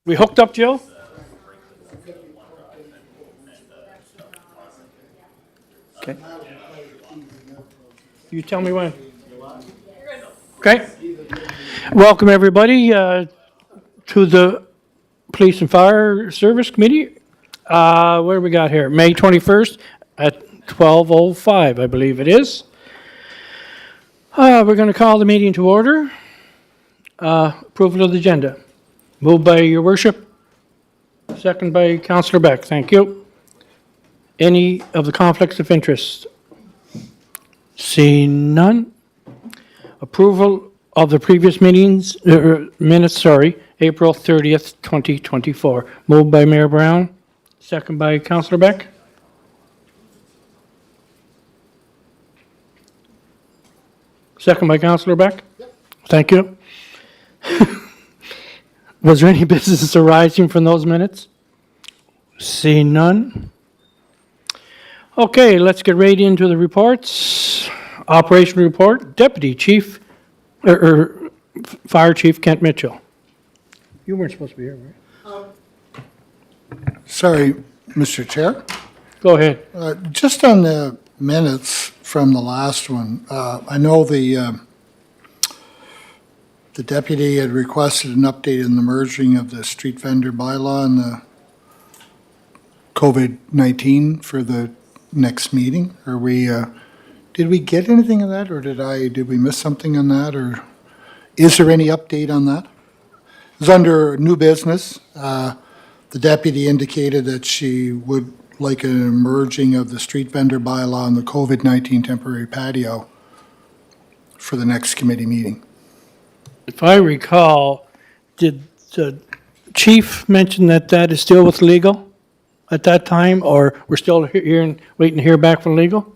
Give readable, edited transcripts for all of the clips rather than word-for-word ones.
We hooked up, Jill? Okay. You tell me when. Okay. Welcome, everybody, to the Police and Fire Service Committee. What do we got here? May 21st at 12:05, I believe it is. We're going to call the meeting to order. Approval of the agenda. Moved by your worship. Second by Councillor Beck. Thank you. Any of the conflicts of interest? Seeing none. Approval of the previous minutes, April 30th, 2024. Moved by Mayor Brown, second by Councillor Beck. Second by Councillor Beck? Thank you. Was there any business arising from those minutes? Seeing none. Okay, let's get right into the reports. Operation report, Deputy Chief, Fire Chief Kent Mitchell. You weren't supposed to be here, right? Sorry, Mr. Chair. Go ahead. Just on the minutes from the last one, I know the deputy had requested an update in the merging of the street vendor bylaw and the COVID-19 for the next meeting. Are we, did we get anything of that, or did we miss something on that, or is there any update on that? It's under new business. The deputy indicated that she would like a merging of the street vendor bylaw and the COVID-19 temporary patio for the next committee meeting. If I recall, did the chief mention that that is still with legal at that time, or we're still hearing, waiting to hear back from legal?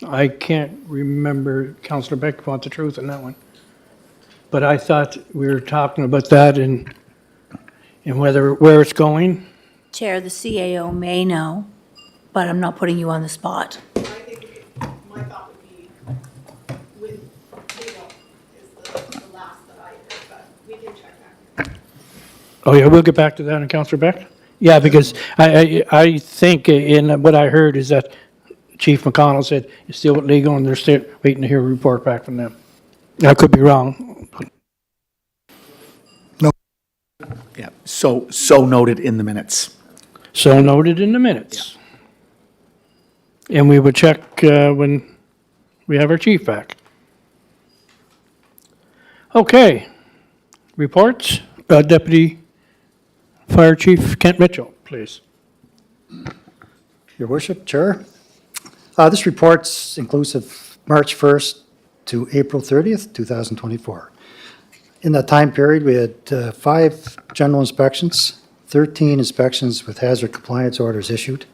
I can't remember, Councillor Beck want the truth on that one. But I thought we were talking about that and where it's going. Chair, the CAO may know, but I'm not putting you on the spot. I think my thought would be with legal is the last that I heard, but we can check that. Oh, yeah, we'll get back to that on Councillor Beck. Yeah, because I think in what I heard is that Chief McConnell said it's still with legal and they're still waiting to hear a report back from them. I could be wrong. Yeah, so noted in the minutes. So noted in the minutes. And we will check when we have our chief back. Okay. Reports. Deputy Fire Chief Kent Mitchell, please. Your Worship, Chair. This report's inclusive March 1st to April 30th, 2024. In that time period, we had 5 general inspections, 13 inspections with hazard compliance orders issued,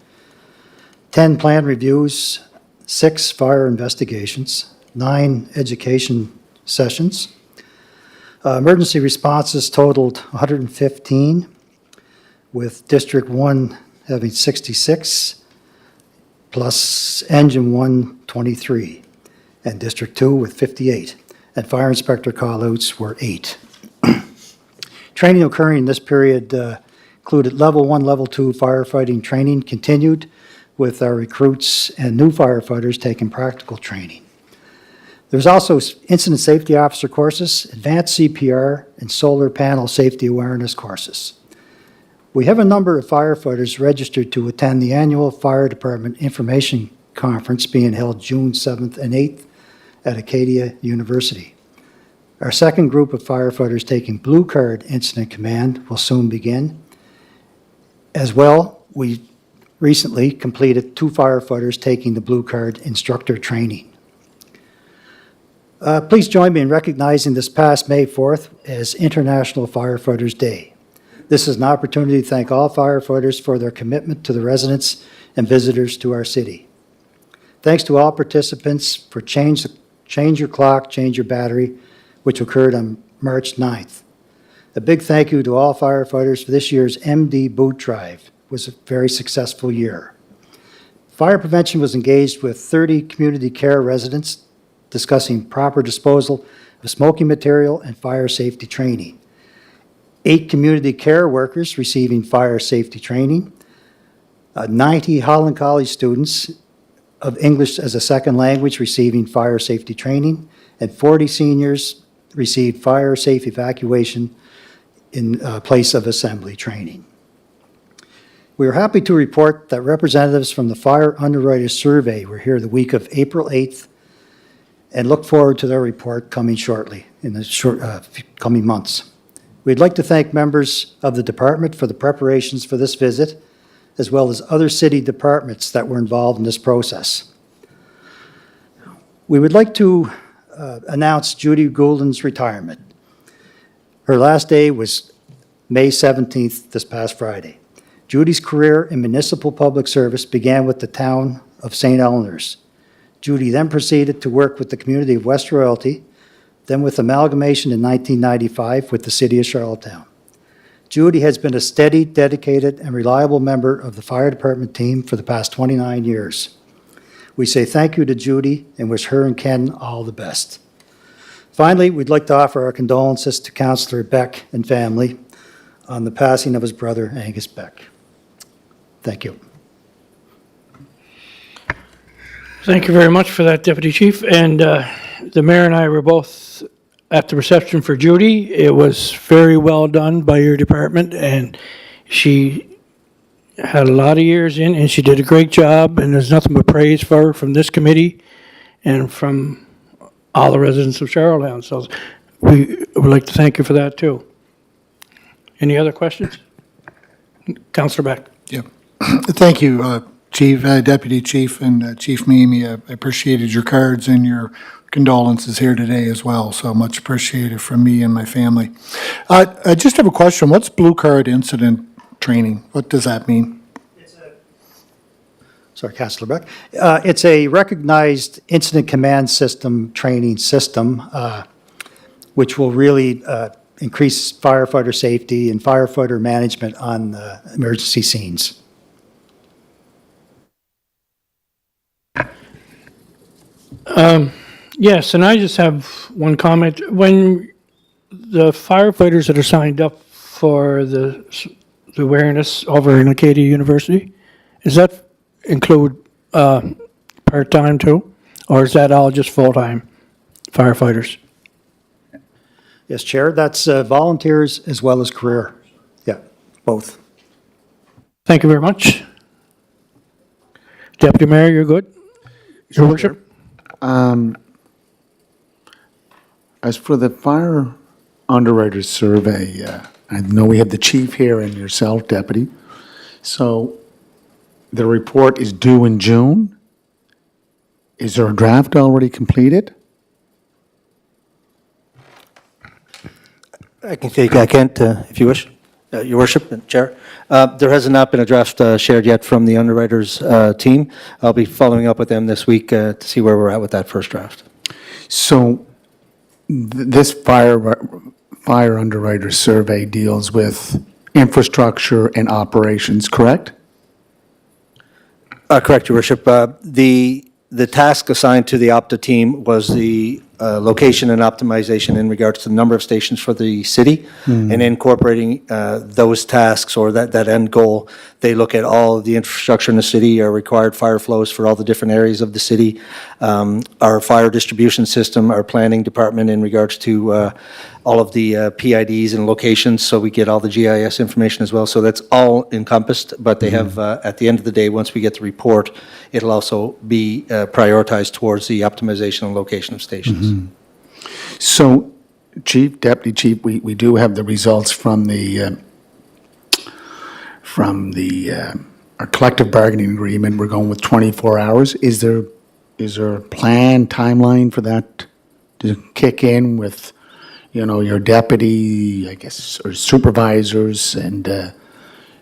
10 plan reviews, 6 fire investigations, 9 education sessions. Emergency responses totaled 115, with District 1 having 66, plus Engine 1, 23, and District 2 with 58. And fire inspector call-outs were 8. Training occurring in this period included Level 1, Level 2 firefighting training continued, with our recruits and new firefighters taking practical training. There's also incident safety officer courses, advanced CPR, and solar panel safety awareness courses. We have a number of firefighters registered to attend the annual Fire Department Information Conference being held June 7th and 8th at Acadia University. Our second group of firefighters taking Blue Card Incident Command will soon begin. As well, we recently completed 2 firefighters taking the Blue Card Instructor Training. Please join me in recognizing this past May 4th as International Firefighters Day. This is an opportunity to thank all firefighters for their commitment to the residents and visitors to our city. Thanks to all participants for Change Your Clock, Change Your Battery, which occurred on March 9th. A big thank you to all firefighters for this year's MD Boot Drive. It was a very successful year. Fire prevention was engaged with 30 community care residents discussing proper disposal of smoking material and fire safety training. 8 community care workers receiving fire safety training, 90 Holland College students of English as a second language receiving fire safety training, and 40 seniors received fire safe evacuation in place of assembly training. We are happy to report that representatives from the Fire Underwriters Survey were here the week of April 8th and look forward to their report coming shortly in the coming months. We'd like to thank members of the department for the preparations for this visit, as well as other city departments that were involved in this process. We would like to announce Judy Goulden's retirement. Her last day was May 17th, this past Friday. Judy's career in municipal public service began with the town of St. Eleanor's. Judy then proceeded to work with the community of West Royalty, then with amalgamation in 1995 with the city of Charlottetown. Judy has been a steady, dedicated, and reliable member of the fire department team for the past 29 years. We say thank you to Judy and wish her and Ken all the best. Finally, we'd like to offer our condolences to Councillor Beck and family on the passing of his brother, Angus Beck. Thank you. Thank you very much for that, Deputy Chief. And the mayor and I were both at the reception for Judy. It was very well done by your department, and she had a lot of years in, and she did a great job, and there's nothing but praise for her from this committee and from all the residents of Charlottetown. So we would like to thank you for that, too. Any other questions? Councillor Beck. Yep. Thank you, Chief, Deputy Chief, and Chief Mimi. I appreciated your cards and your condolences here today as well, so much appreciated from me and my family. I just have a question. What's Blue Card Incident Training? What does that mean? Sorry, Councillor Beck. It's a recognized incident command system training system, which will really increase firefighter safety and firefighter management on emergency scenes. Yes, and I just have one comment. When the firefighters that are signed up for the awareness over in Acadia University, does that include part-time too? Or is that all just full-time firefighters? Yes, Chair, that's volunteers as well as career. Yeah, both. Thank you very much. Deputy Mayor, you're good? Your worship? As for the fire underwriters survey, I know we have the chief here and yourself, deputy. So the report is due in June. Is there a draft already completed? I can take, I can't, if you wish, Your Worship and Chair. There has not been a draft shared yet from the underwriters team. I'll be following up with them this week to see where we're at with that first draft. So this fire underwriter survey deals with infrastructure and operations, correct? Correct, Your Worship. The task assigned to the Opta team was the location and optimization in regards to the number of stations for the city, and incorporating those tasks or that end goal. They look at all of the infrastructure in the city, our required fire flows for all the different areas of the city, our fire distribution system, our planning department in regards to all of the PIDs and locations, so we get all the GIS information as well. So that's all encompassed, but they have, at the end of the day, once we get the report, it'll also be prioritized towards the optimization and location of stations. So, Chief, Deputy Chief, we do have the results from our collective bargaining agreement. We're going with 24 hours. Is there a plan, timeline for that to kick in with, your deputy, I guess, or supervisors and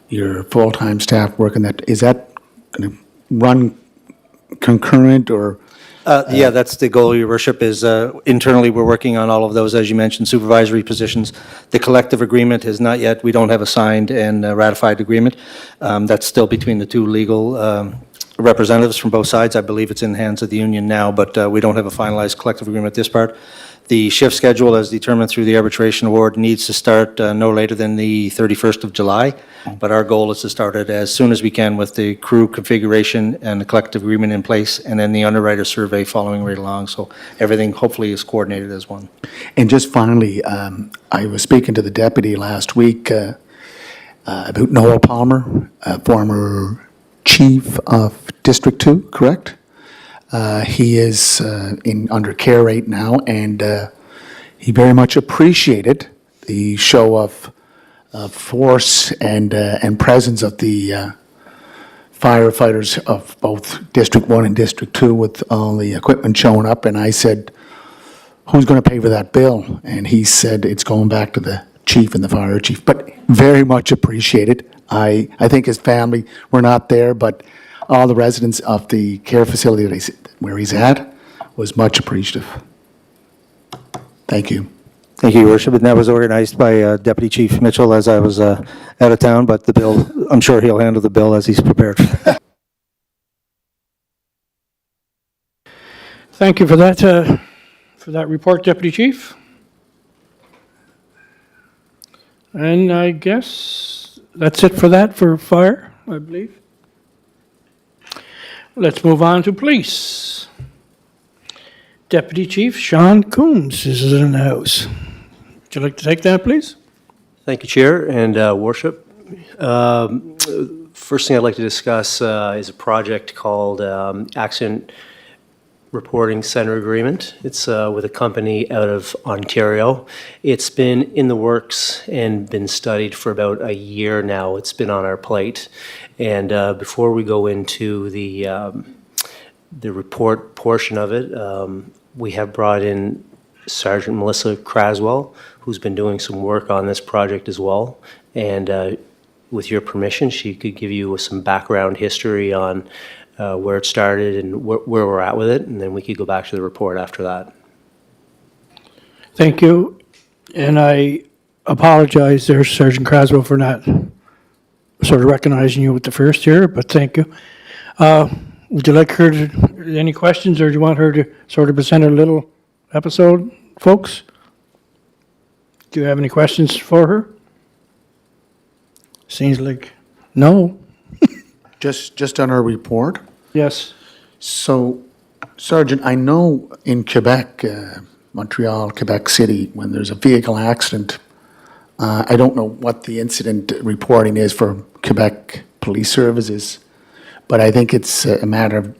your full-time staff working that? Is that going to run concurrent or? Yeah, that's the goal, Your Worship, is internally, we're working on all of those, as you mentioned, supervisory positions. The collective agreement is not yet, we don't have a signed and ratified agreement. That's still between the two legal representatives from both sides. I believe it's in the hands of the union now, but we don't have a finalized collective agreement this part. The shift schedule, as determined through the arbitration award, needs to start no later than the 31st of July, but our goal is to start it as soon as we can with the crew configuration and the collective agreement in place, and then the underwriter survey following right along, so everything hopefully is coordinated as one. And just finally, I was speaking to the deputy last week about Noel Palmer, former chief of District 2, correct? He is under care right now, and he very much appreciated the show of force and presence of the firefighters of both District 1 and District 2 with all the equipment showing up. And I said, who's going to pay for that bill? And he said, it's going back to the chief and the fire chief, but very much appreciated. I think his family were not there, but all the residents of the care facility where he's at was much appreciative. Thank you. Thank you, Your Worship, and that was organized by Deputy Chief Mitchell as I was out of town, but the bill, I'm sure he'll handle the bill as he's prepared. Thank you for that report, Deputy Chief. And I guess that's it for that, for fire, I believe. Let's move on to police. Deputy Chief Sean Coombs is in the house. Would you like to take that, please? Thank you, Chair and Worship. First thing I'd like to discuss is a project called Accident Reporting Center Agreement. It's with a company out of Ontario. It's been in the works and been studied for about a year now. It's been on our plate. And before we go into the report portion of it, we have brought in Sergeant Melissa Craswell, who's been doing some work on this project as well. And with your permission, she could give you some background history on where it started and where we're at with it, and then we could go back to the report after that. Thank you. And I apologize there, Sergeant Craswell, for not sort of recognizing you with the first here, but thank you. Would you like her to, any questions, or do you want her to sort of present a little episode, folks? Do you have any questions for her? Seems like no. Just on our report. Yes. So, Sergeant, I know in Quebec, Montreal, Quebec City, when there's a vehicle accident, I don't know what the incident reporting is for Quebec Police Services, but I think it's a matter of,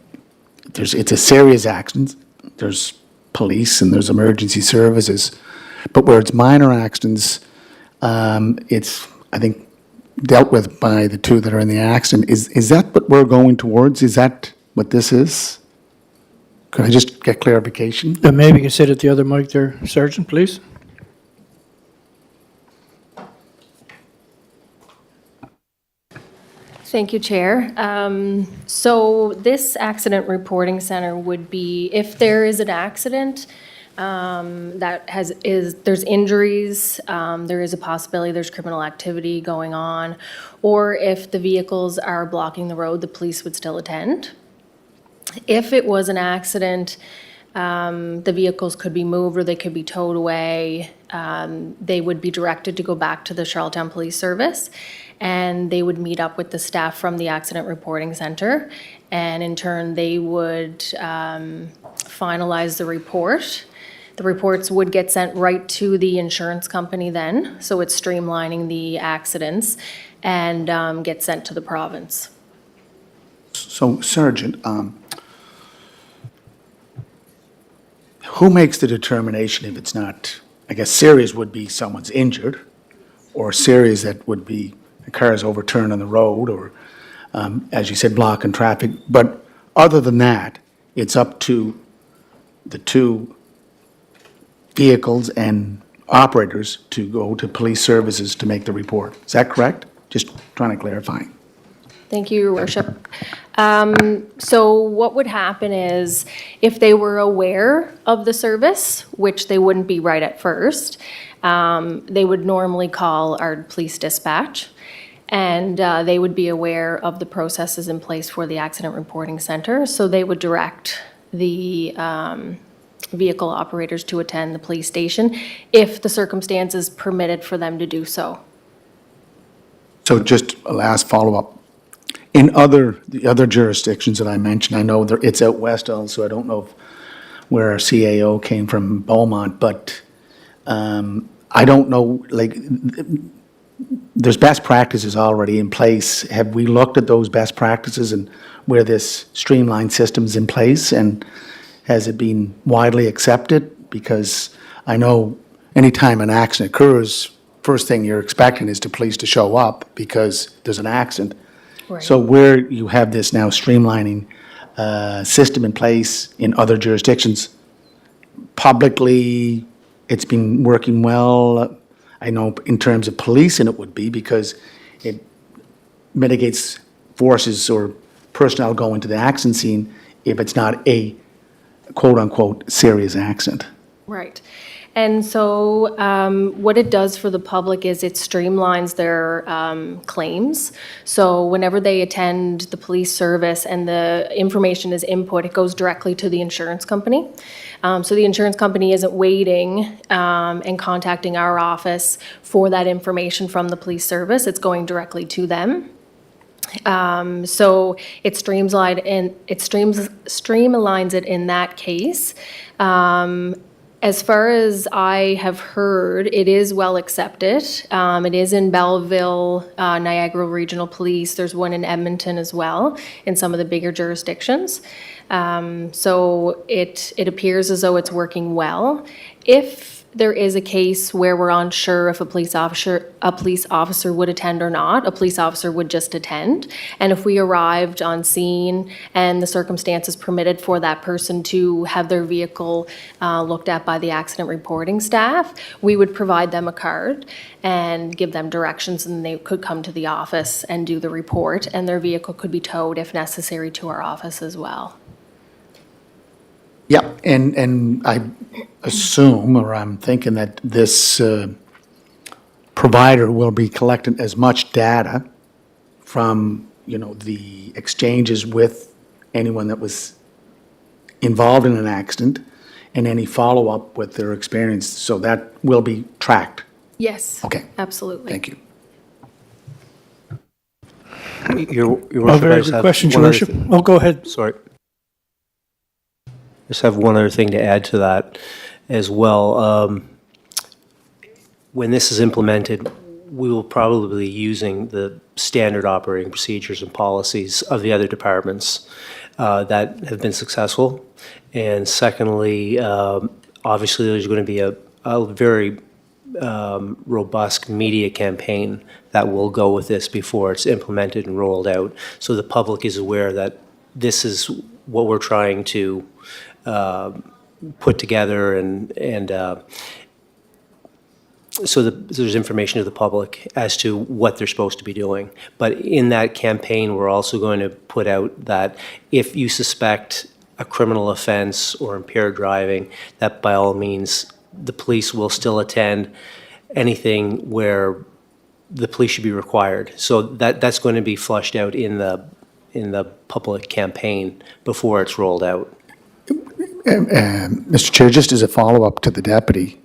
it's a serious accident, there's police and there's emergency services, but where it's minor accidents, it's, I think, dealt with by the two that are in the accident. Is that what we're going towards? Is that what this is? Could I just get clarification? Maybe you can sit at the other mic there, Sergeant, please. Thank you, Chair. So this accident reporting center would be, if there is an accident there's injuries, there is a possibility there's criminal activity going on, or if the vehicles are blocking the road, the police would still attend. If it was an accident, the vehicles could be moved or they could be towed away. They would be directed to go back to the Charlottetown Police Service, and they would meet up with the staff from the Accident Reporting Center, and in turn, they would finalize the report. The reports would get sent right to the insurance company then, so it's streamlining the accidents, and get sent to the province. So, Sergeant, who makes the determination if it's not, I guess serious would be someone's injured, or serious that would be a car is overturned on the road, or, as you said, blocking traffic. But other than that, it's up to the two vehicles and operators to go to police services to make the report. Is that correct? Just trying to clarify. Thank you, Your Worship. So what would happen is, if they were aware of the service, which they wouldn't be right at first, they would normally call our police dispatch, and they would be aware of the processes in place for the Accident Reporting Center, so they would direct the vehicle operators to attend the police station if the circumstances permitted for them to do so. So just a last follow-up. In the other jurisdictions that I mentioned, I know it's out west also, I don't know where our CAO came from, Beaumont, but I don't know, like, there's best practices already in place. Have we looked at those best practices and where this streamlined system's in place? And has it been widely accepted? Because I know anytime an accident occurs, first thing you're expecting is the police to show up because there's an accident. Right. So where you have this now streamlining system in place in other jurisdictions, publicly, it's been working well. I know in terms of policing it would be because it mitigates forces or personnel going to the accident scene if it's not a quote-unquote serious accident. Right. And so what it does for the public is it streamlines their claims. So whenever they attend the police service and the information is input, it goes directly to the insurance company. So the insurance company isn't waiting and contacting our office for that information from the police service. It's going directly to them. So it streamlines it in that case. As far as I have heard, it is well accepted. It is in Belleville, Niagara Regional Police. There's one in Edmonton as well, in some of the bigger jurisdictions. So it appears as though it's working well. If there is a case where we're unsure if a police officer would attend or not, a police officer would just attend. And if we arrived on scene and the circumstances permitted for that person to have their vehicle looked at by the accident reporting staff, we would provide them a card and give them directions, and they could come to the office and do the report, and their vehicle could be towed if necessary to our office as well. Yeah, and I assume, or I'm thinking that this provider will be collecting as much data from, the exchanges with anyone that was involved in an accident and any follow-up with their experience, so that will be tracked. Yes. Okay. Absolutely. Thank you. Your Oh, Worship, I very just good have question, Your one other Worship. thing. Oh, go ahead. Sorry. Just have one other thing to add to that as well. When this is implemented, we will probably be using the standard operating procedures and policies of the other departments that have been successful. And secondly, obviously, there's going to be a very robust media campaign that will go with this before it's implemented and rolled out. So the public is aware that this is what we're trying to put together and so there's information to the public as to what they're supposed to be doing. But in that campaign, we're also going to put out that if you suspect a criminal offense or impaired driving, that by all means, the police will still attend anything where the police should be required. So that's going to be flushed out in the public campaign before it's rolled out. Mr. Chair, just as a follow-up to the deputy,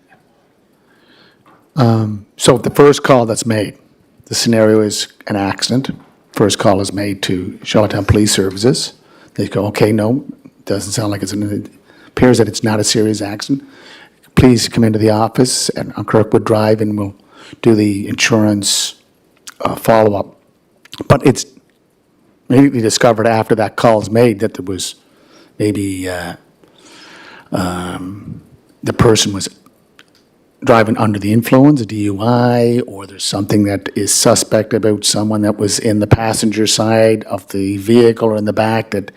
so the first call that's made, the scenario is an accident, first call is made to Charlottetown Police Services. They go, okay, no, doesn't sound like it appears that it's not a serious accident. Please come into the office and on Kirkwood Drive and we'll do the insurance follow-up. But it's immediately discovered after that call is made that there was maybe the person was driving under the influence, a DUI, or there's something that is suspect about someone that was in the passenger side of the vehicle or in the back that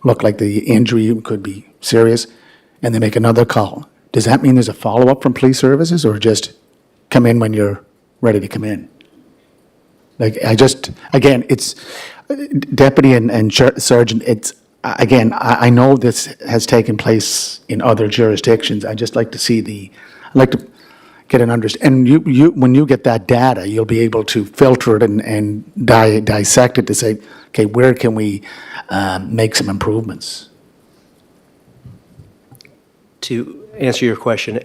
looked like the injury could be serious, and they make another call. Does that mean there's a follow-up from police services, or just come in when you're ready to come in? Like, again, it's deputy and sergeant, it's, again, I know this has taken place in other jurisdictions. I just like to see I'd like to get an understanding. And you, when you get that data, you'll be able to filter it and dissect it to say, okay, where can we make some improvements? to answer your question,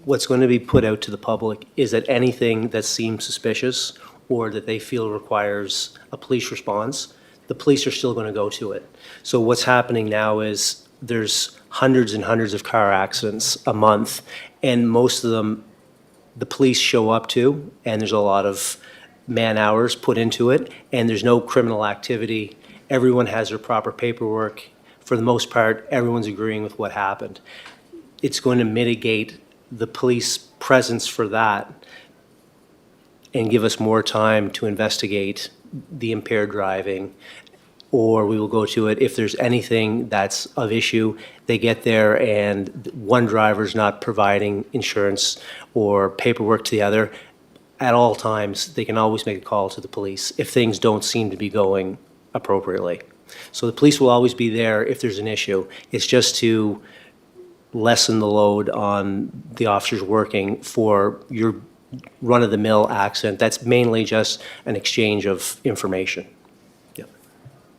what's going to be put out to the public is that anything that seems suspicious or that they feel requires a police response, the police are still going to go to it. So what's happening now is there's hundreds and hundreds of car accidents a month, and most of them, the police show up to, and there's a lot of man-hours put into it, and there's no criminal activity. Everyone has their proper paperwork. For the most part, everyone's agreeing with what happened. It's going to mitigate the police presence for that and give us more time to investigate the impaired driving, or we will go to it if there's anything that's of issue. They get there and one driver's not providing insurance or paperwork to the other. At all times, they can always make a call to the police if things don't seem to be going appropriately. So the police will always be there if there's an issue. It's just to lessen the load on the officers working for your run-of-the-mill accident. That's mainly just an exchange of information. Yep.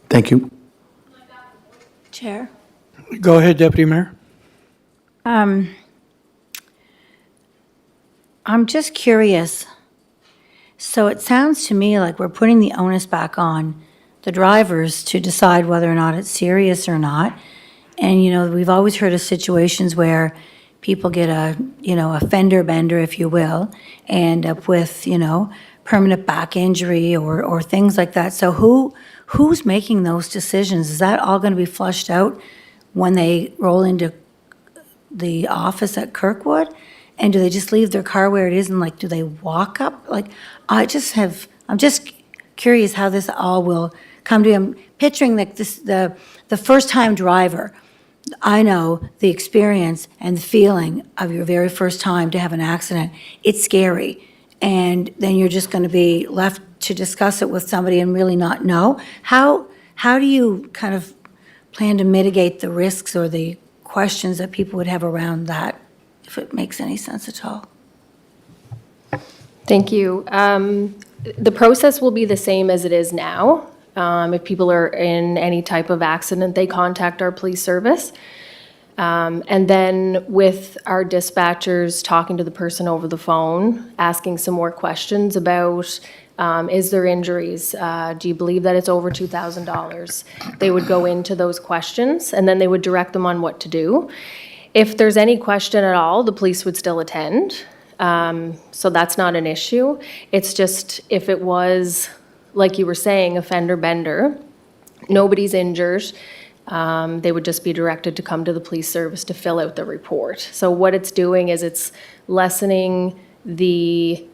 Thank you. Chair? Go ahead, Deputy Mayor. I'm just curious. So it sounds to me like we're putting the onus back on the drivers to decide whether or not it's serious or not. And, you know, we've always heard of situations where people get a fender bender, if you will, end up with, permanent back injury or things like that. So who's making those decisions? Is that all going to be flushed out when they roll into the office at Kirkwood? And do they just leave their car where it is and do they walk up? I'm just curious how this all will come to. I'm picturing the first-time driver. I know the experience and the feeling of your very first time to have an accident. It's scary. And then you're just going to be left to discuss it with somebody and really not know. How do you kind of plan to mitigate the risks or the questions that people would have around that, if it makes any sense at all? Thank you. The process will be the same as it is now. If people are in any type of accident, they contact our police service. And then with our dispatchers talking to the person over the phone, asking some more questions about, is there injuries? Do you believe that it's over $2,000? They would go into those questions, and then they would direct them on what to do. If there's any question at all, the police would still attend. So that's not an issue. It's just if it was, like you were saying, a fender bender, nobody's injured, they would just be directed to come to the police service to fill out the report. So what it's doing is it's lessening the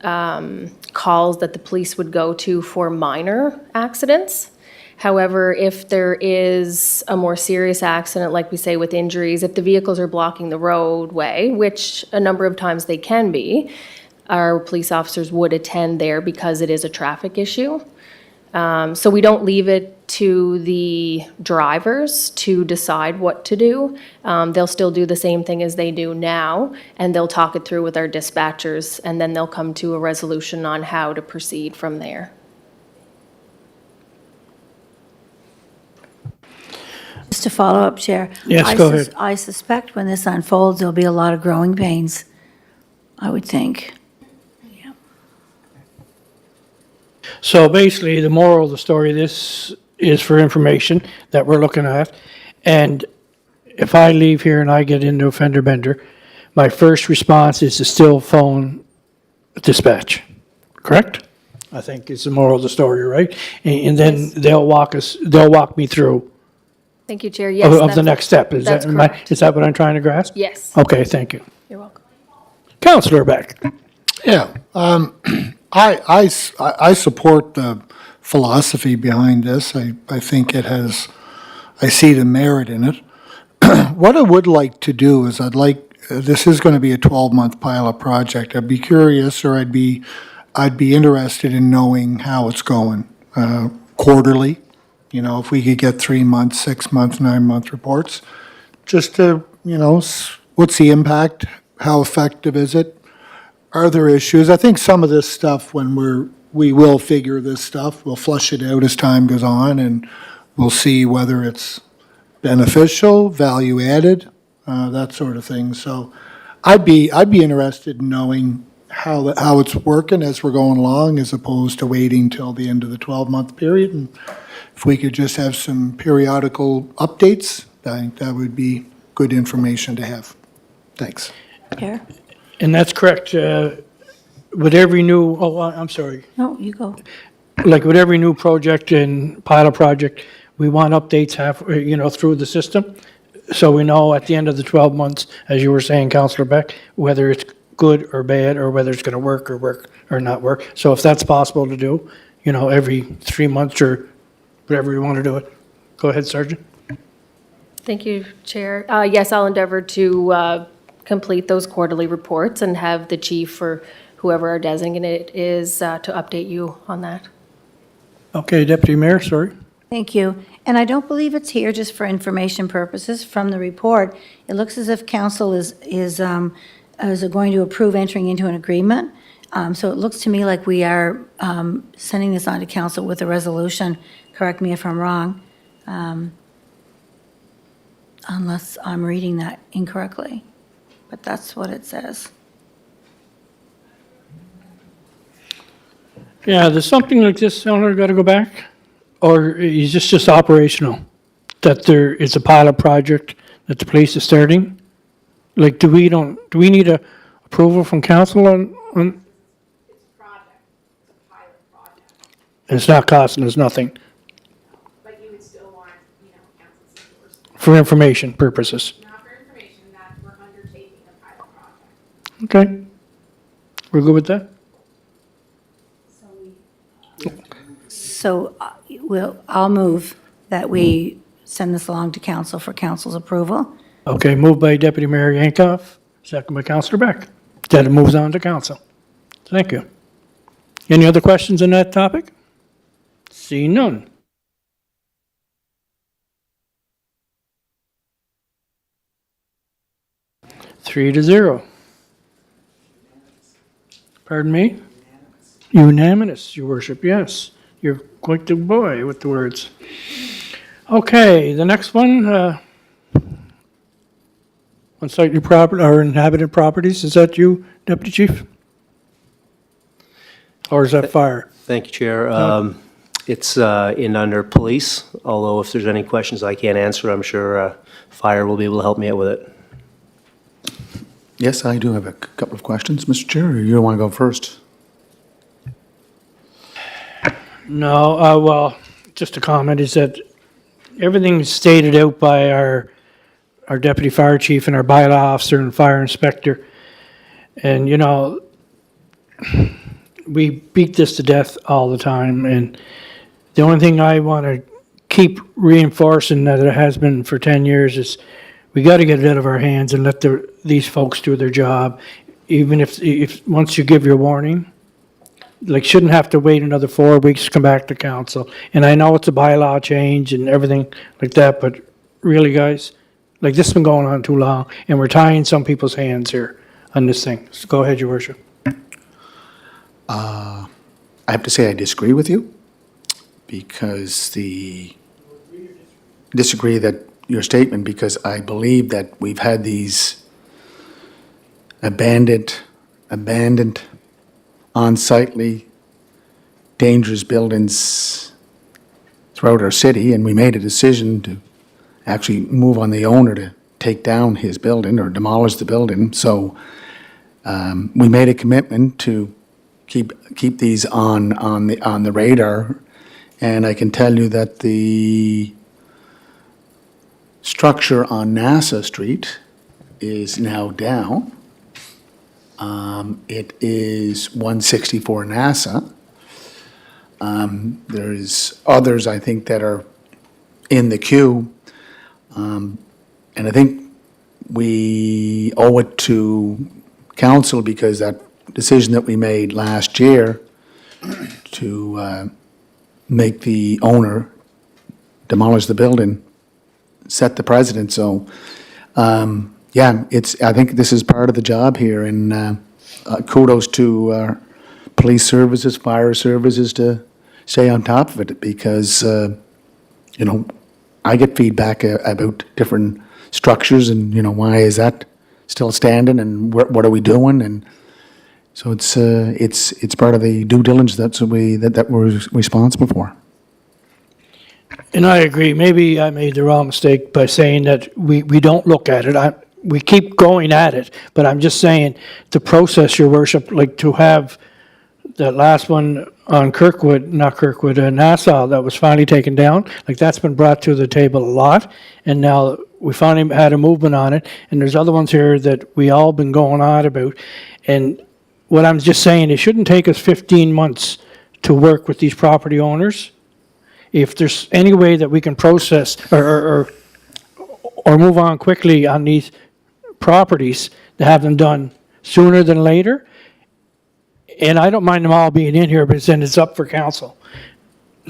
calls that the police would go to for minor accidents. However, if there is a more serious accident, like we say with injuries, if the vehicles are blocking the roadway, which a number of times they can be, our police officers would attend there because it is a traffic issue. So we don't leave it to the drivers to decide what to do. They'll still do the same thing as they do now, and they'll talk it through with our dispatchers, and then they'll come to a resolution on how to proceed from there. Just to follow up, Chair. Yes, go ahead. I suspect when this unfolds, there'll be a lot of growing pains, I would think. So basically, the moral of the story, this is for information that we're looking at. And if I leave here and I get into a fender bender, my first response is to still phone dispatch, correct? I think is the moral of the story, right? And then they'll walk me through Thank you, Chair. Yes, of the that's- next step. Is that's that, correct. is that what I'm trying to grasp? Yes, Okay, thank you. you're welcome. Councillor Beck. Yeah, I support the philosophy behind this. I think I see the merit in it. What I would like to do is this is going to be a 12-month pilot project. I'd be curious, or I'd be interested in knowing how it's going quarterly. If we could get 3-month, 6-month, 9-month reports, just to, what's the impact? How effective is it? Are there issues? I think some of this stuff, when we will figure this stuff, we'll flush it out as time goes on, and we'll see whether it's beneficial, value added. that sort of thing. So I'd be interested in knowing how it's working as we're going along, as opposed to waiting till the end of the 12-month period. And if we could just have some periodical updates, I think that would be good information to have. Thanks. Chair? And that's correct. With every new, I'm sorry, No, you go. like with every new project and pilot project, we want updates through the system. So we know at the end of the 12 months, as you were saying, Councillor Beck, whether it's good or bad, or whether it's going to work or not work. So if that's possible to do, every 3 months or whatever you want to do it. Go ahead, Sergeant. Thank you, Chair. Yes, I'll endeavor to complete those quarterly reports and have the chief or whoever our designate is to update you on that. Okay, Deputy Mayor, sorry. Thank you. And I don't believe it's here just for information purposes. From the report, it looks as if council is going to approve entering into an agreement. So it looks to me like we are sending this on to council with a resolution. Correct me if I'm wrong, unless I'm reading that incorrectly. But that's what it says. Yeah, there's something like this, owner got to go back? Or is this just operational? That there is a pilot project that the police is starting? Like, do we need a approval from council on, It's a project, it's a pilot project, it's not costing us nothing but you would still want, council's endorsement, for information purposes? not for information, that we're undertaking a pilot project. Okay. We're good with that? So I'll move that we send this along to council for council's approval. Okay, moved by Deputy Mayor Yankoff, second by Councillor Beck. Then it moves on to council. Thank you. Any other questions on that topic? See none. Three to zero. Pardon me? Unanimous, your worship, yes. You're quite the boy with the words. Okay, the next one, unsightly property, or inhabited properties, is that you, Deputy Chief? Or is that fire? Thank you, Chair. It's in under police, although if there's any questions I can't answer, I'm sure fire will be able to help me out with it. Yes, I do have a couple of questions, Mr. Chair, or you want to go first? No, well, just a comment is that everything is stated out by our deputy fire chief and our bylaw officer and fire inspector. And, we beat this to death all the time. And the only thing I want to keep reinforcing that it has been for 10 years is we got to get it out of our hands and let these folks do their job. Even if once you give your warning, like, shouldn't have to wait another 4 weeks to come back to council. And I know it's a bylaw change and everything like that, but really, guys, like, this has been going on too long, and we're tying some people's hands here on this thing. So go ahead, your worship. I have to say I disagree with you, because disagree that your statement, because I believe that we've had these abandoned, unsightly, dangerous buildings throughout our city, and we made a decision to actually move on the owner to take down his building or demolish the building. So we made a commitment to keep these on the radar, and I can tell you that the structure on NASA Street is now down. It is 164 NASA. There's others, I think, that are in the queue. And I think we owe it to council, because that decision that we made last year to make the owner demolish the building set the precedent. So, yeah, I think this is part of the job here, and kudos to police services, fire services to stay on top of it, because, I get feedback about different structures and, you know, why is that still standing and what are we doing? And so it's part of the due diligence that we're responsible for. And I agree, maybe I made the wrong mistake by saying that we don't look at it. We keep going at it, but I'm just saying, the process, your worship, like to have that last one on Nassau, that was finally taken down, like that's been brought to the table a lot, and now we finally had a movement on it, and there's other ones here that we all been going on about, and what I'm just saying, it shouldn't take us 15 months to work with these property owners. If there's any way that we can process or move on quickly on these properties, to have them done sooner than later. And I don't mind them all being in here, but then it's up for council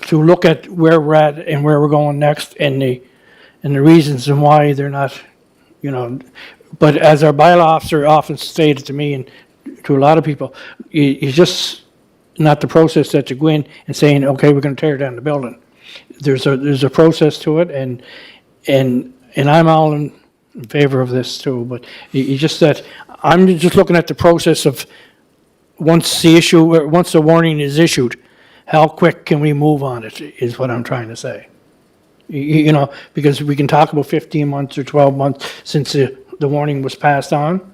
to look at where we're at and where we're going next, and the reasons and why they're not, you know. But as our bylaw officer often stated to me and to a lot of people, it's just not the process that you go in and saying, okay, we're going to tear down the building. There's a process to it, and I'm all in favor of this too, but you just that, I'm just looking at the process of once the warning is issued, how quick can we move on it, is what I'm trying to say. You know, because we can talk about 15 months or 12 months since the warning was passed on,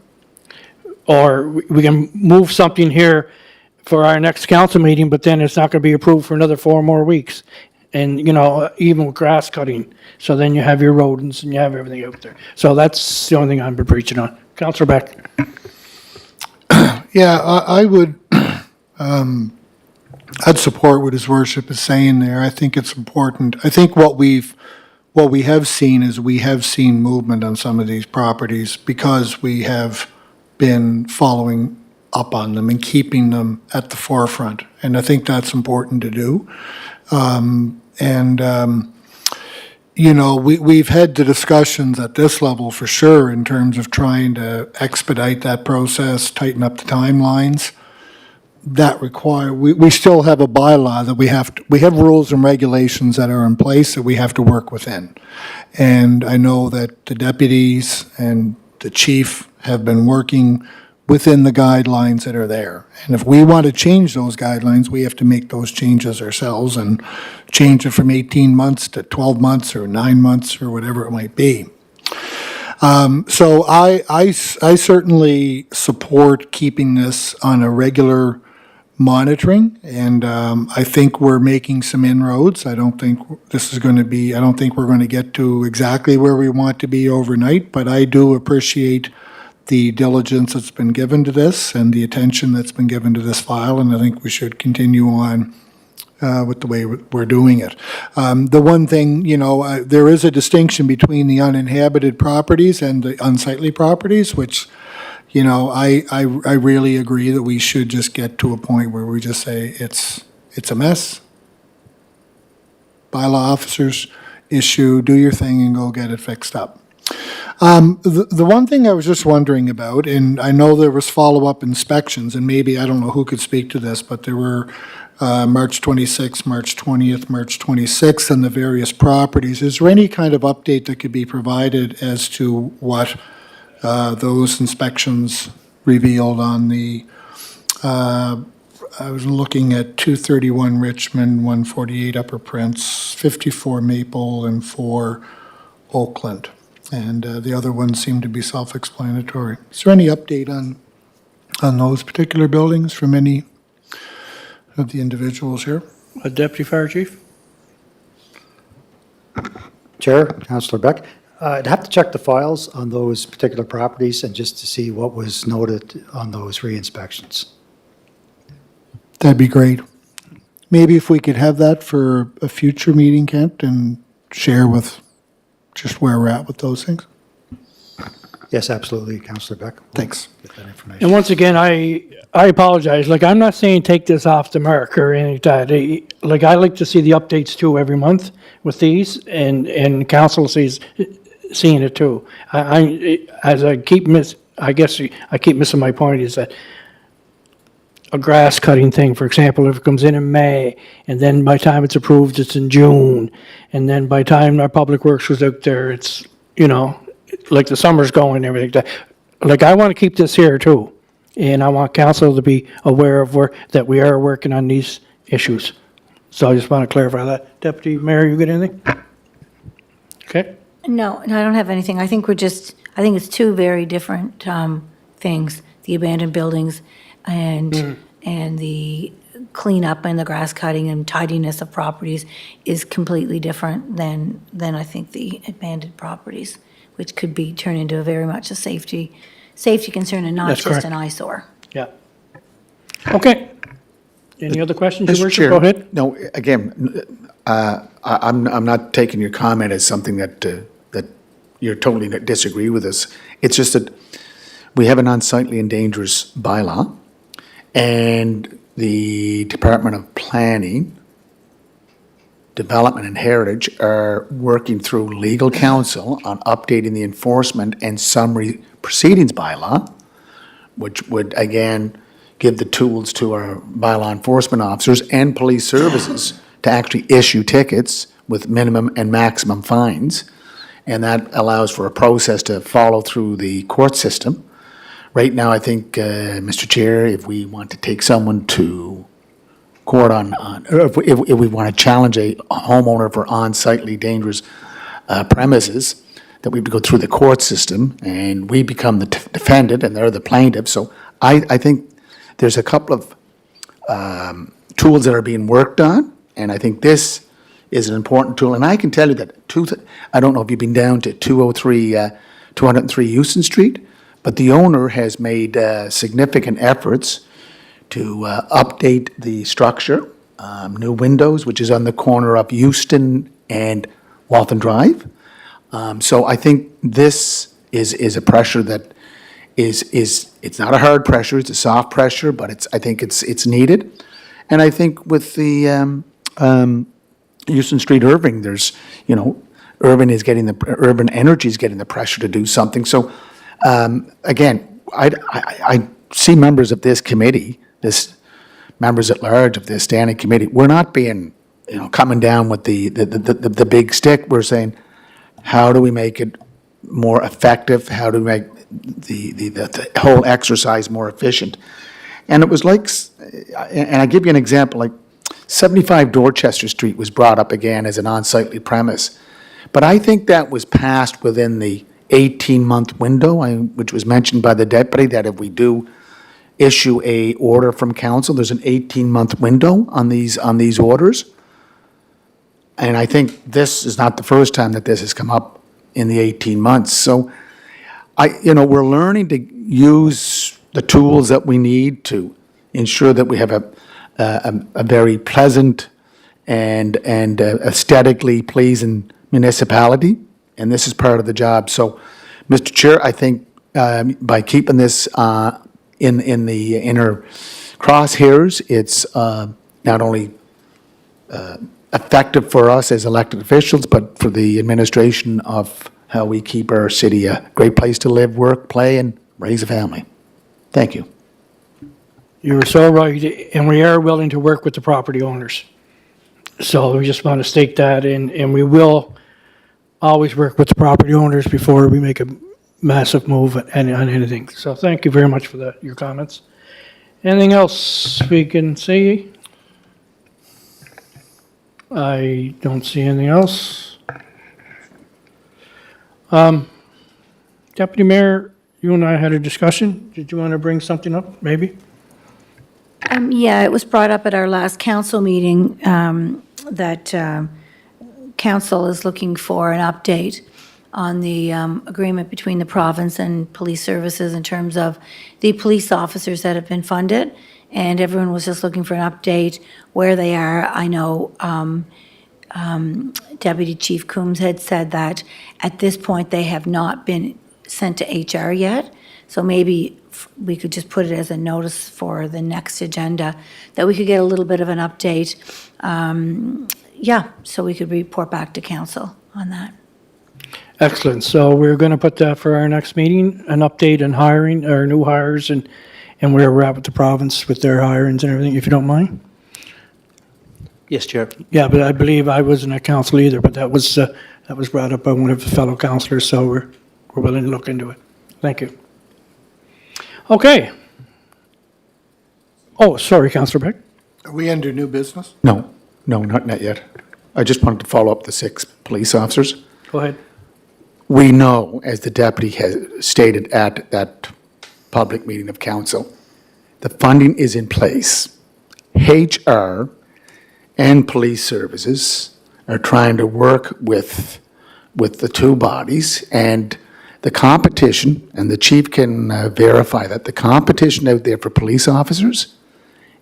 or we can move something here for our next council meeting, but then it's not going to be approved for another 4 more weeks. And, you know, even with grass cutting, so then you have your rodents and you have everything out there. So that's the only thing I've been preaching on. Councillor Beck. Yeah, I would, I'd support what his worship is saying there. I think it's important. I think what we have seen is we have seen movement on some of these properties because we have been following up on them and keeping them at the forefront. And I think that's important to do. You know, we've had the discussions at this level for sure in terms of trying to expedite that process, tighten up the timelines. That we still have a bylaw that we have rules and regulations that are in place that we have to work within. And I know that the deputies and the chief have been working within the guidelines that are there. And if we want to change those guidelines, we have to make those changes ourselves and change it from 18 months to 12 months or 9 months or whatever it might be. So I certainly support keeping this on a regular monitoring, and I think we're making some inroads. I don't think we're going to get to exactly where we want to be overnight, but I do appreciate the diligence that's been given to this and the attention that's been given to this file, and I think we should continue on with the way we're doing it. The one thing, you know, there is a distinction between the uninhabited properties and the unsightly properties, which, you know, I really agree that we should just get to a point where we just say it's a mess. Bylaw officers issue, do your thing and go get it fixed up. The one thing I was just wondering about, and I know there was follow-up inspections, and maybe, I don't know who could speak to this, but there were March 26th, March 20th, March 26th, and the various properties. Is there any kind of update that could be provided as to what those inspections revealed on the, I was looking at 231 Richmond, 148 Upper Prince, 54 Maple, and 4 Oakland. And the other ones seem to be self-explanatory. Is there any update on those particular buildings from any of the individuals here? Deputy Fire Chief? Chair, Councillor Beck, I'd have to check the files on those particular properties and just to see what was noted on those re-inspections. That'd be great. Maybe if we could have that for a future meeting, Kent, and share with just where we're at with those things. Yes, absolutely, Councillor Beck. We'll Thanks. get that information. And once again, I apologize. Like, I'm not saying take this off the mark or anything like that. Like, I like to see the updates too every month with these, and council seeing it too. I keep missing my point is that a grass cutting thing, for example, if it comes in May, and then by the time it's approved, it's in June, and then by the time our public works was out there, it's, you know, like the summer's going and everything, like, I want to keep this here too. And I want council to be aware of that we are working on these issues. So I just want to clarify that. Deputy Mayor, you got anything? Okay. No, I don't have anything. I think I think it's two very different things, the abandoned buildings and the cleanup and the grass cutting and tidiness of properties is completely different than I think the abandoned properties, which could be turned into very much a safety concern and not That's just correct. an eyesore. Yeah. Okay. Any other questions, Mr. Your Worship? Chair, Go ahead. No, again, I'm not taking your comment as something that you're totally disagree with us. It's just that we have an unsightly and dangerous bylaw, and the Department of Planning, Development and Heritage are working through legal counsel on updating the enforcement and summary proceedings bylaw, which would, again, give the tools to our bylaw enforcement officers and police services to actually issue tickets with minimum and maximum fines. And that allows for a process to follow through the court system. Right now, I think, Mr. Chair, if we want to take someone to court or if we want to challenge a homeowner for unsightly, dangerous premises, that we have to go through the court system, and we become the defendant, and they're the plaintiff. So I think there's a couple of tools that are being worked on, and I think this is an important tool. And I can tell you that, I don't know if you've been down to 203 Houston Street, but the owner has made significant efforts to update the structure, new windows, which is on the corner of Houston and Walton Drive. So I think this is a pressure that it's not a hard pressure, it's a soft pressure, but I think it's needed. And I think with the Houston Street Irving, there's, Urban Energy is getting the pressure to do something. So, again, I see members of this committee, members at large of this standing committee, we're not being, coming down with the big stick. We're saying, how do we make it more effective? How do we make the whole exercise more efficient? And it was like, and I give you an example, like 75 Dorchester Street was brought up again as an unsightly premise. But I think that was passed within the 18-month window, which was mentioned by the deputy, that if we do issue a order from council, there's an 18-month window on these orders. And I think this is not the first time that this has come up in the 18 months. So we're learning to use the tools that we need to ensure that we have a very pleasant and aesthetically pleasing municipality, and this is part of the job. So, Mr. Chair, I think by keeping this in the inner crosshairs, it's not only effective for us as elected officials, but for the administration of how we keep our city a great place to live, work, play, and raise a family. Thank you. You were so right, and we are willing to work with the property owners. So we just want to state that, and we will always work with the property owners before we make a massive move on anything. So thank you very much for your comments. Anything else we can see? I don't see anything else. Deputy Mayor, you and I had a discussion. Did you want to bring something up, maybe? Yeah, it was brought up at our last council meeting that council is looking for an update on the agreement between the province and police services in terms of the police officers that have been funded. And everyone was just looking for an update where they are. I know Deputy Chief Coombs had said that at this point, they have not been sent to HR yet. So maybe we could just put it as a notice for the next agenda, that we could get a little bit of an update. So we could report back to council on that. Excellent. So we're going to put that for our next meeting, an update on hiring, our new hires, and where we're at with the province with their hirings and everything, if you don't mind. Yes, Chair. Yeah, but I believe I wasn't at council either, but that was brought up by one of the fellow councilors, so we're we're willing to look into it. Thank you. Okay. Oh, sorry, Councillor Beck. Are we under new business? No, not yet. I just wanted to follow up the 6 police officers. Go ahead. We know, as the deputy has stated at that public meeting of council, the funding is in place. HR and police services are trying to work with the two bodies, and the competition, and the chief can verify that, the competition out there for police officers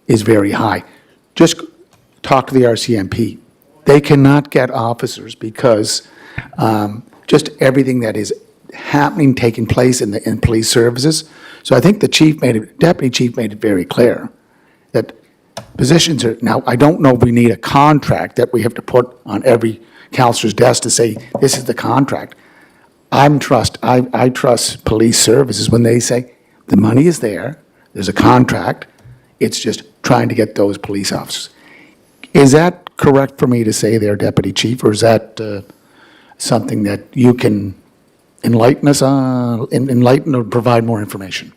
is very high. Just talk to the RCMP. They cannot get officers because just everything that is happening, taking place in police services. So I think the deputy chief made it very clear that positions are, now, I don't know if we need a contract that we have to put on every counselor's desk to say, this is the contract. I trust police services when they say, the money is there, there's a contract, it's just trying to get those police officers. Is that correct for me to say there, Deputy Chief, or is that something that you can enlighten us on, enlighten or provide more information?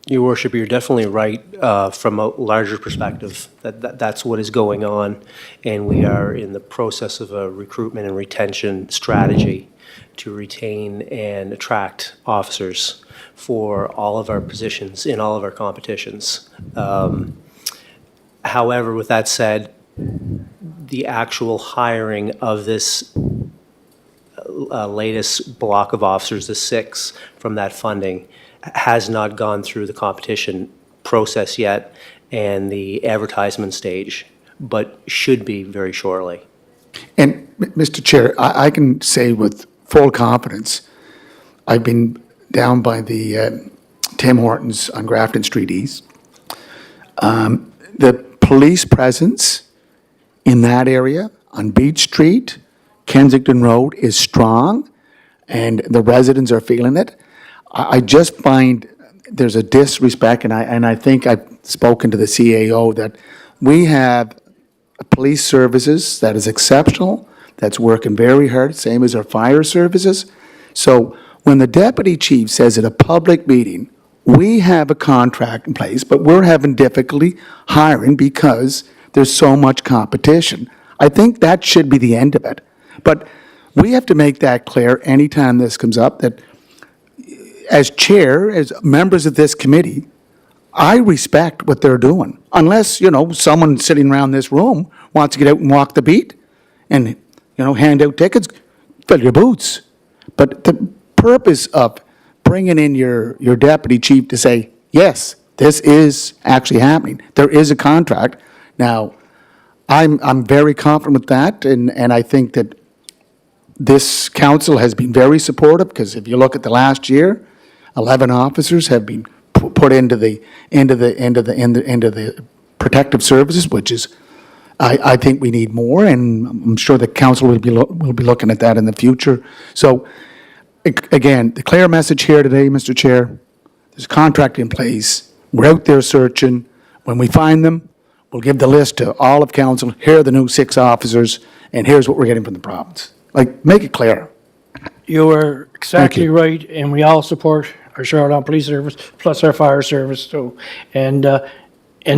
Your Worship, you're definitely right from a larger perspective that's what is going on, and we are in the process of a recruitment and retention strategy to retain and attract officers for all of our positions in all of our competitions. However, with that said, the actual hiring of this latest block of officers, the 6 from that funding, has not gone through the competition process yet and the advertisement stage, but should be very shortly. And, Mr. Chair, I can say with full confidence, I've been down by the Tim Hortons on Grafton Street East. The police presence in that area on Beach Street, Kensington Road, is strong, and the residents are feeling it. I just find there's a disrespect, and I think I've spoken to the CAO, that we have police services that is exceptional, that's working very hard, same as our fire services. So when the deputy chief says at a public meeting, we have a contract in place, but we're having difficulty hiring because there's so much competition, I think that should be the end of it. But we have to make that clear anytime this comes up, that as chair, as members of this committee, I respect what they're doing. Unless, someone sitting around this room wants to get out and walk the beat and, hand out tickets, fill your boots. But the purpose of bringing in your deputy chief to say, yes, this is actually happening. There is a contract. Now, I'm very confident with that, and I think that this council has been very supportive, because if you look at the last year, 11 officers have been put into the protective services, which is, I think we need more, and I'm sure the council will be looking at that in the future. So, again, the clear message here today, Mr. Chair, there's a contract in place. We're out there searching. When we find them, we'll give the list to all of council. Here are the new 6 officers, and here's what we're getting from the province. Make it clear. You are exactly you. right, and we all support our Charlottetown Police Service, plus our fire service too. And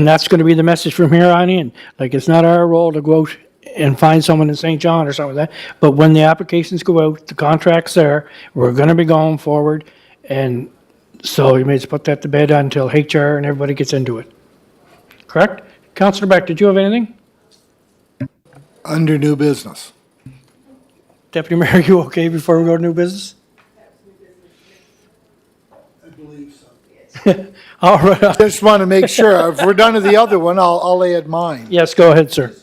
that's going to be the message from here on in. It's not our role to go out and find someone in St. John or something like that, but when the applications go out, the contract's there, we're going to be going forward, and so you may just put that to bed until HR and everybody gets into it. Correct? Councillor Beck, did you have anything? Under new business. Deputy Mayor, you okay before we go to new business? I believe so. All right. Just want to make sure. If we're done with the other one, I'll add mine. Yes, go ahead, sir.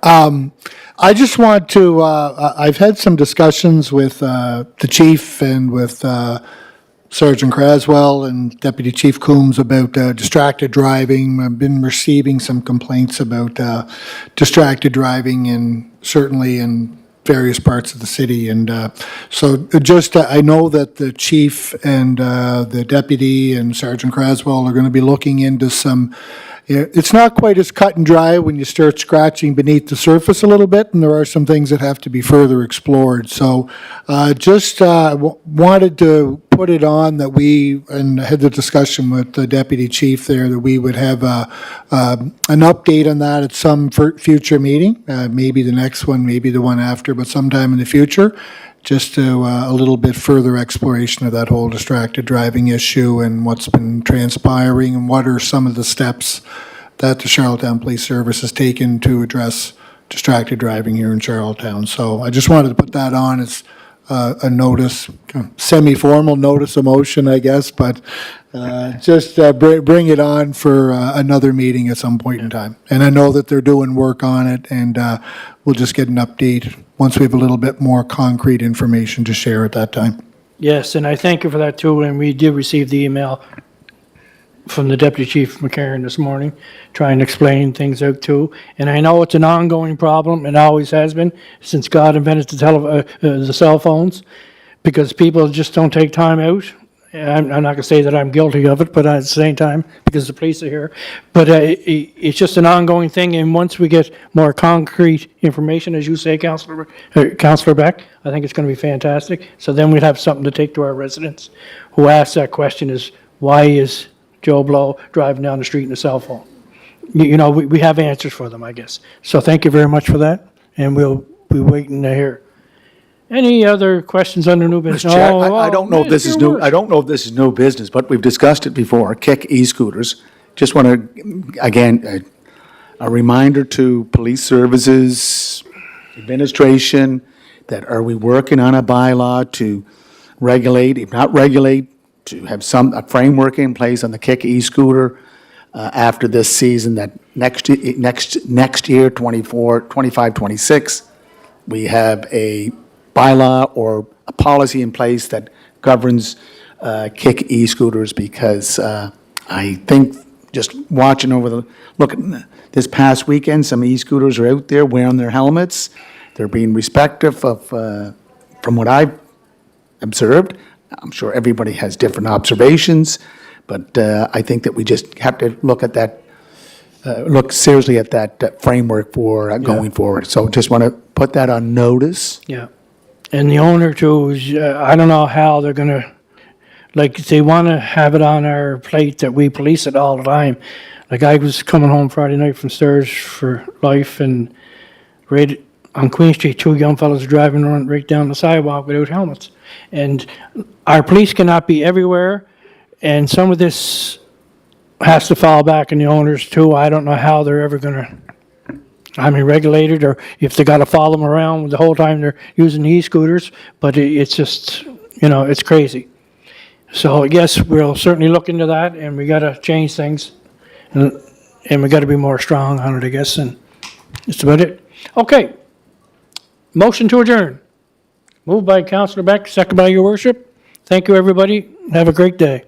I just want to, I've had some discussions with the chief and with Sergeant Craswell and Deputy Chief Coombs about distracted driving. I've been receiving some complaints about distracted driving, and certainly in various parts of the city. And so just, I know that the chief and the deputy and Sergeant Craswell are going to be looking into some, it's not quite as cut and dry when you start scratching beneath the surface a little bit, and there are some things that have to be further explored. So just wanted to put it on that we, and had the discussion with the deputy chief there, that we would have an update on that at some future meeting, maybe the next one, maybe the one after, but sometime in the future, just to a little bit further exploration of that whole distracted driving issue and what's been transpiring and what are some of the steps that the Charlottetown Police Service has taken to address distracted driving here in Charlottetown. So I just wanted to put that on as a notice, semi-formal notice of motion, I guess, but just bring it on for another meeting at some point in time. And I know that they're doing work on it, and we'll just get an update once we have a little bit more concrete information to share at that time. Yes, and I thank you for that too, and we did receive the email from the Deputy Chief McCarron this morning, trying to explain things out too. And I know it's an ongoing problem, and always has been, since God invented the cell phones, because people just don't take time out. I'm not going to say that I'm guilty of it, but at the same time, because the police are here. But it's just an ongoing thing, and once we get more concrete information, as you say, Councillor Beck, I think it's going to be fantastic. So then we'd have something to take to our residents who ask that question is, why is Joe Blow driving down the street in a cell phone? You know, we have answers for them, I guess. So thank you very much for that, and we'll be waiting to hear. Any other questions under new business? Mr. Chair, Oh, I don't know if this is Mr. new, Wirtz. I don't know if this is new business, but we've discussed it before, kick e-scooters. Just want to, again, a reminder to police services, administration, that are we working on a bylaw to regulate, if not regulate, to have a framework in place on the kick e-scooter after this season, that next year, 24, 25, 26, we have a bylaw or a policy in place that governs kick e-scooters, because I think just watching look at this past weekend, some e-scooters are out there wearing their helmets. They're being respectful of, from what I've observed. I'm sure everybody has different observations, but I think that we just have to look at that, look seriously at that framework for going forward. So just want to put that on notice. Yeah. And the owner too, is, I don't know how they're gonna, like, they wanna have it on our plate that we police it all the time. Like, I was coming home Friday night from Stirs for Life, and right on Queen Street, two young fellas driving around right down the sidewalk without helmets. And our police cannot be everywhere, and some of this has to fall back on the owners too. I don't know how they're ever gonna, regulated, or if they gotta follow them around the whole time they're using e-scooters, but it's just, it's crazy. So yes, we'll certainly look into that, and we gotta change things, and we gotta be more strong on it, I guess, and that's about it. Okay. Motion to adjourn. Moved by Councillor Beck, second by your worship. Thank you, everybody. Have a great day.